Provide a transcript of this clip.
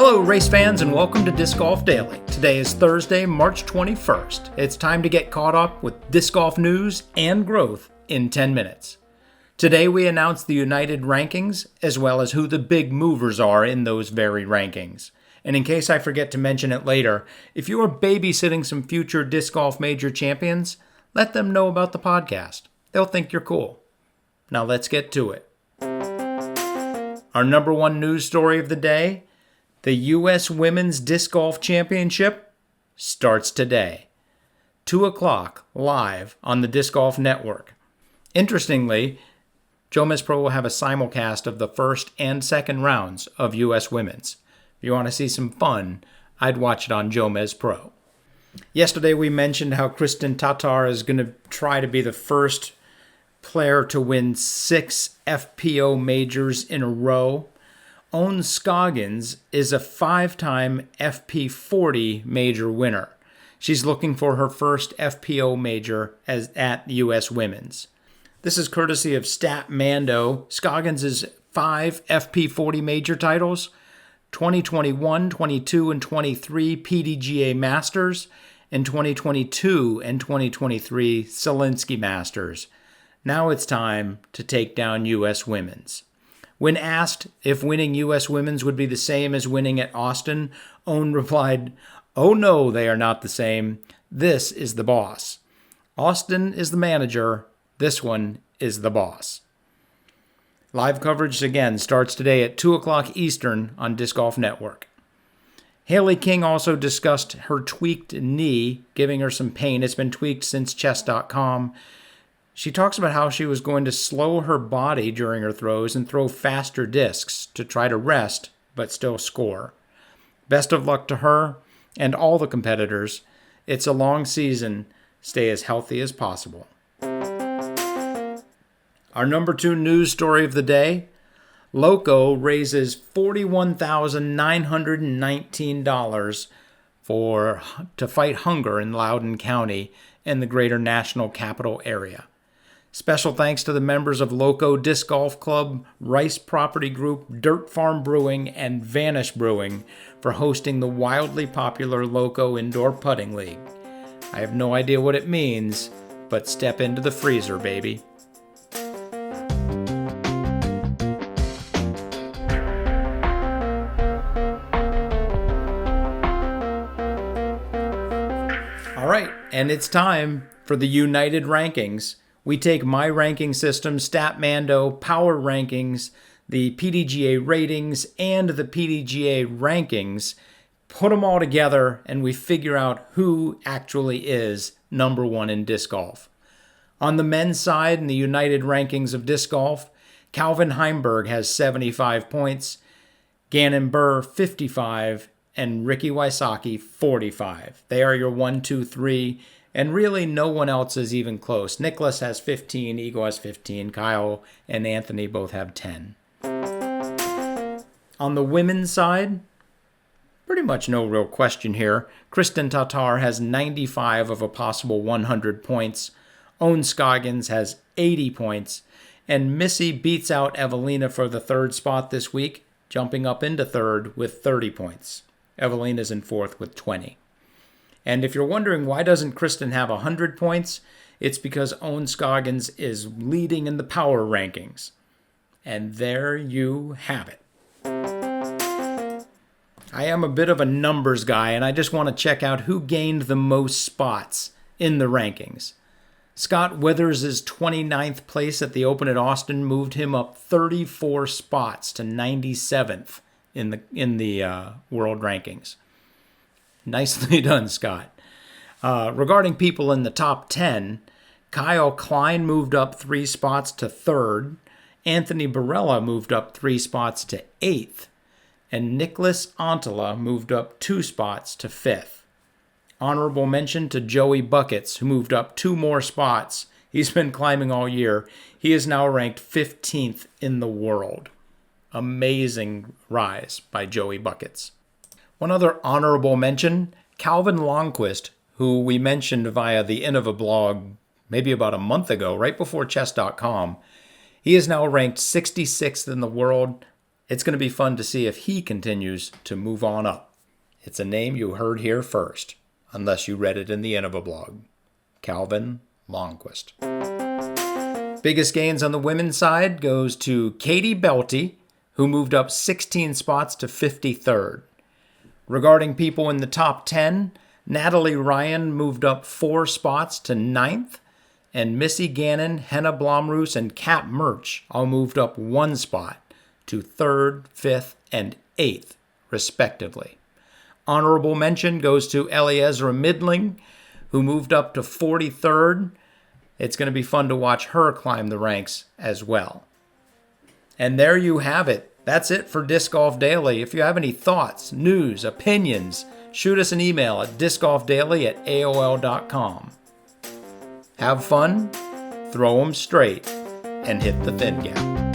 Hello, race fans, and welcome to Disc Golf Daily. Today is Thursday, March 21st. It's time to get caught up with disc golf news and growth in 10 minutes. Today we announce the United rankings, as well as who the big movers are in those very rankings. And in case I forget to mention it later, if you are babysitting some future disc golf major champions, let them know about the podcast. They'll think you're cool. Now let's get to it. Our number one news story of the day: the U.S. Women's Disc Golf Championship starts today. 2 o'clock live on the Disc Golf Network. Interestingly, Jomez Pro will have a simulcast of the first and second rounds of U.S. Women's. If you want to see some fun, I'd watch it on Jomez Pro. Yesterday we mentioned how Kristin Tattar is going to try to be the first player to win 6 FPO majors in a row. Owen Scoggins is a 5-time FP40 major winner. She's looking for her first FPO major at U.S. Women's. This is courtesy of Stat Mando. Scoggins' 5 FP40 major titles: 2021, 22, and 23 PDGA Masters, and 2022 and 2023 Selinsky Masters. Now it's time to take down U.S. Women's. When asked if winning U.S. Women's would be the same as winning at Austin, Owen replied, "Oh no, they are not the same. This is the boss. Austin is the manager. This one is the boss." Live coverage again starts today at 2 o'clock Eastern on Disc Golf Network. Haley King also discussed her tweaked knee, giving her some pain. It's been tweaked since chess.com. She talks about how she was going to slow her body during her throws and throw faster discs to try to rest but still score. Best of luck to her and all the competitors. It's a long season. Stay as healthy as possible. Our number 2 news story of the day: LoCo raises $41,919 to fight hunger in Loudoun County and the greater National Capital Area. Special thanks to the members of LoCo Disc Golf Club, Rice Property Group, Dirt Farm Brewing, and Vanish Brewing for hosting the wildly popular LoCo Indoor Putting League. I have no idea what it means, but step into the freezer, baby. All right, and it's time for the United rankings. We take my ranking system, StatMando, Power Rankings, the PDGA ratings, and the PDGA rankings, put them all together, and we figure out who actually is number 1 in disc golf. On the men's side, in the United rankings of disc golf, Calvin Heimberg has 75 points, Gannon Burr 55, and Ricky Wysocki 45. They are your 1, 2, 3. And really, no one else is even close. Nicholas has 15, Eagle has 15, Kyle and Anthony both have 10. On the women's side, pretty much no real question here. Kristin Tattar has 95 of a possible 100 points. Owen Scoggins has 80 points. And Missy beats out Evelina for the 3rd spot this week, jumping up into 3rd with 30 points. Evelina's in 4th with 20. And if you're wondering why doesn't Kristin have 100 points, it's because Owen Scoggins is leading in the power rankings. And there you have it. I am a bit of a numbers guy, and I just want to check out who gained the most spots in the rankings. Scott Withers' 29th place at the Open at Austin moved him up 34 spots to 97th in the world rankings. Nicely done, Scott. Regarding people in the top 10, Kyle Klein moved up 3 spots to 3rd. Anthony Barella moved up 3 spots to 8th. And Nicholas Antala moved up 2 spots to 5th. Honorable mention to Joey Buckets, who moved up 2 more spots. He's been climbing all year. He is now ranked 15th in the world. Amazing rise by Joey Buckets. One other honorable mention, Calvin Longquist, who we mentioned via the Innova blog maybe about a month ago, right before chess.com. He is now ranked 66th in the world. It's going to be fun to see if he continues to move on up. It's a name you heard here first, unless you read it in the Innova blog. Calvin Longquist. Biggest gains on the women's side goes to Katie Belty, who moved up 16 spots to 53rd. Regarding people in the top 10, Natalie Ryan moved up 4 spots to 9th, and Missy Gannon, Henna Blomroos, and Kat Murch all moved up 1 spot to 3rd, 5th, and 8th, respectively. Honorable mention goes to Eliezra Midling, who moved up to 43rd. It's going to be fun to watch her climb the ranks as well. And there you have it. That's it for Disc Golf Daily. If you have any thoughts, news, opinions, shoot us an email at discgolfdaily@aol.com. Have fun, throw 'em straight, and hit the thin gap.